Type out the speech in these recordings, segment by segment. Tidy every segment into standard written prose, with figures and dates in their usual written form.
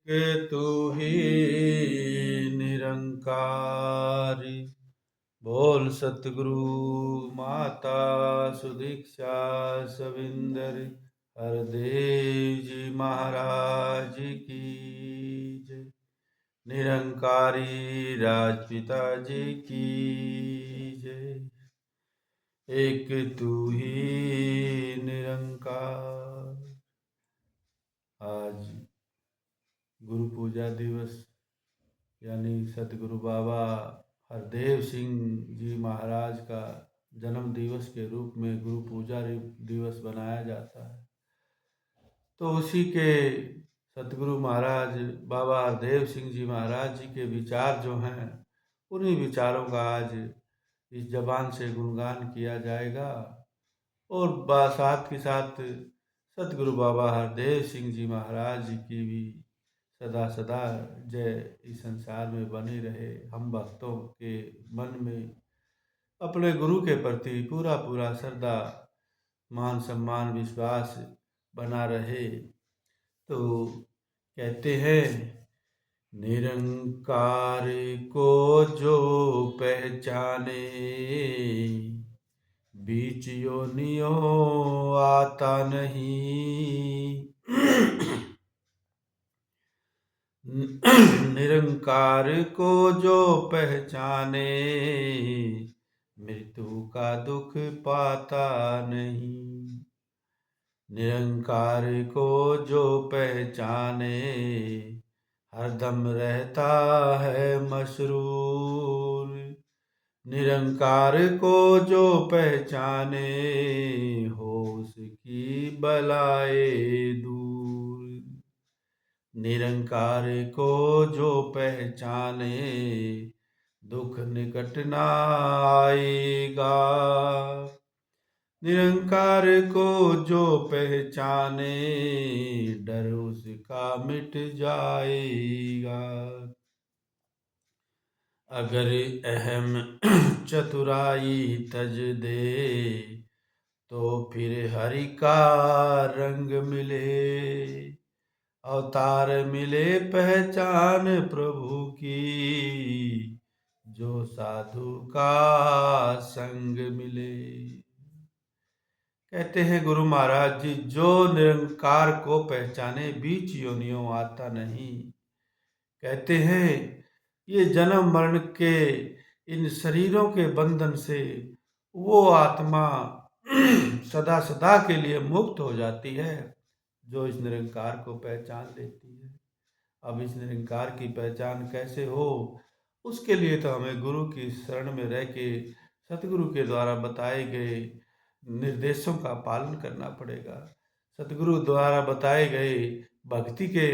के तू ही निरंकारी। बोल सतगुरु माता सुदीक्षा सविंदर हरदेव जी महाराज की जय। निरंकारी राजपिता जी की जय। एक तू ही निरंकार। आज गुरु पूजा दिवस यानी सतगुरु बाबा हरदेव सिंह जी महाराज का जन्म दिवस के रूप में गुरु पूजा दिवस बनाया जाता है। तो उसी के सतगुरु महाराज बाबा हरदेव सिंह जी महाराज जी के विचार जो हैं, उन्हीं विचारों का आज इस जबान से गुणगान किया जाएगा। और साथ के साथ सतगुरु बाबा हरदेव सिंह जी महाराज जी की भी सदा सदा जय इस संसार में बनी रहे। हम भक्तों के मन में अपने गुरु के प्रति पूरा पूरा श्रद्धा मान सम्मान विश्वास बना रहे। तो कहते हैं, निरंकार को जो पहचाने बीच योनियों आता नहीं। निरंकार को जो पहचाने मृत्यु का दुख पाता नहीं। निरंकार को जो पहचाने हरदम रहता है मसरूर। निरंकार को जो पहचाने हो उसकी बलाए दूर। निरंकार को जो पहचाने दुख निकट न आएगा। निरंकार को जो पहचाने डर उसका मिट जाएगा। अगर अहम चतुराई तज दे तो फिर हरि का रंग मिले। अवतार मिले पहचान प्रभु की जो साधु का संग मिले। कहते हैं गुरु महाराज जी, जो निरंकार को पहचाने बीच योनियों आता नहीं। कहते हैं ये जन्म मरण के इन शरीरों के बंधन से वो आत्मा सदा सदा के लिए मुक्त हो जाती है जो इस निरंकार को पहचान लेती है। अब इस निरंकार की पहचान कैसे हो, उसके लिए तो हमें गुरु की शरण में रह के सतगुरु के द्वारा बताए गए निर्देशों का पालन करना पड़ेगा। सतगुरु द्वारा बताए गए भक्ति के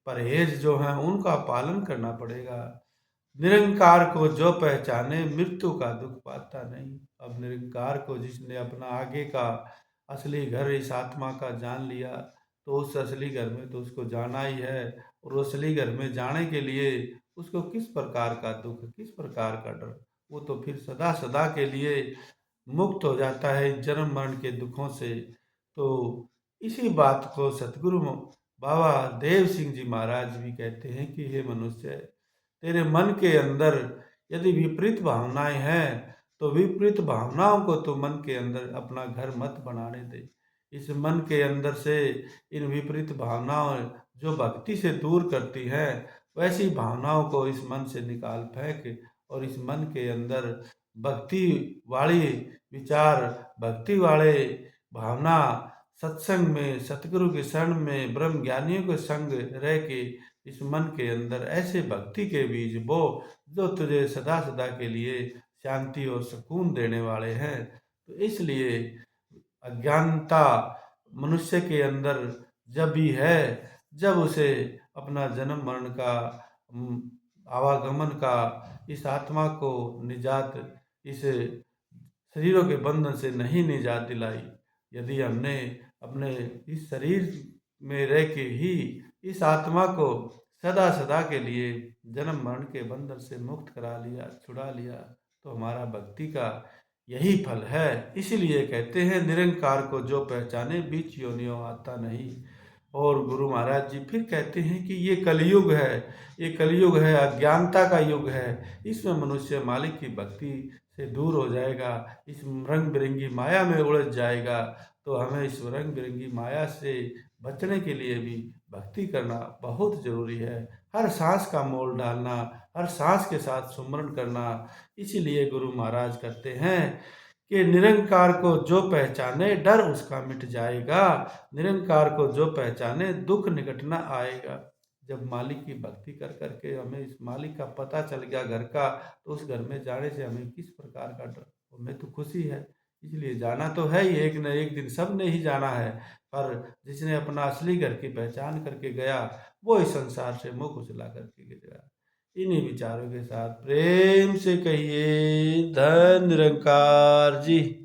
परहेज जो हैं उनका पालन करना पड़ेगा। निरंकार को जो पहचाने मृत्यु का दुख पाता नहीं। अब निरंकार को जिसने अपना आगे का असली घर इस आत्मा का जान लिया तो उस असली घर में तो उसको जाना ही है। और उस असली घर में जाने के लिए उसको किस प्रकार का दुख, किस प्रकार का डर, वो तो फिर सदा सदा के लिए मुक्त हो जाता है जन्म मरण के दुखों से। तो इसी बात को सतगुरु बाबा देव सिंह जी महाराज भी कहते हैं कि हे मनुष्य, तेरे मन के अंदर यदि विपरीत भावनाएं हैं तो विपरीत भावनाओं को तो मन के अंदर अपना घर मत बनाने दे। इस मन के अंदर से इन विपरीत भावनाओं जो भक्ति से दूर करती हैं वैसी भावनाओं को इस मन से निकाल फेंक और इस मन के अंदर भक्ति वाली विचार, भक्ति वाले भावना, सत्संग में सतगुरु के शरण में ब्रह्म ज्ञानियों के संग रह के इस मन के अंदर ऐसे भक्ति के बीज बो जो तुझे सदा सदा के लिए शांति और सुकून देने वाले हैं। तो इसलिए अज्ञानता मनुष्य के अंदर जब भी है जब उसे अपना जन्म मरण का आवागमन का इस आत्मा को निजात इस शरीरों के बंधन से नहीं निजात दिलाई। यदि हमने अपने इस शरीर में रह के ही इस आत्मा को सदा सदा के लिए जन्म मरण के बंधन से मुक्त करा लिया, छुड़ा लिया, तो हमारा भक्ति का यही फल है। इसीलिए कहते हैं निरंकार को जो पहचाने बीच योनियों आता नहीं। और गुरु महाराज जी फिर कहते हैं कि ये कलयुग है, ये कलयुग है, अज्ञानता का युग है। इसमें मनुष्य मालिक की भक्ति से दूर हो जाएगा, इस रंग बिरंगी माया में उलझ जाएगा। तो हमें इस रंग बिरंगी माया से बचने के लिए भी भक्ति करना बहुत जरूरी है। हर सांस का मोल डालना, हर सांस के साथ सुमरन करना। इसीलिए गुरु महाराज कहते हैं कि निरंकार को जो पहचाने डर उसका मिट जाएगा, निरंकार को जो पहचाने दुख निकट न आएगा। जब मालिक की भक्ति कर करके हमें इस मालिक का पता चल गया घर का, तो उस घर में जाने से हमें किस प्रकार का डर, हमें तो खुशी है। इसलिए जाना तो है ही, एक न एक दिन सब ने ही जाना है। पर जिसने अपना असली घर की पहचान करके गया, वो इस संसार से मुख उजला करके गया। इन्हीं विचारों के साथ प्रेम से कहिए धन निरंकार जी।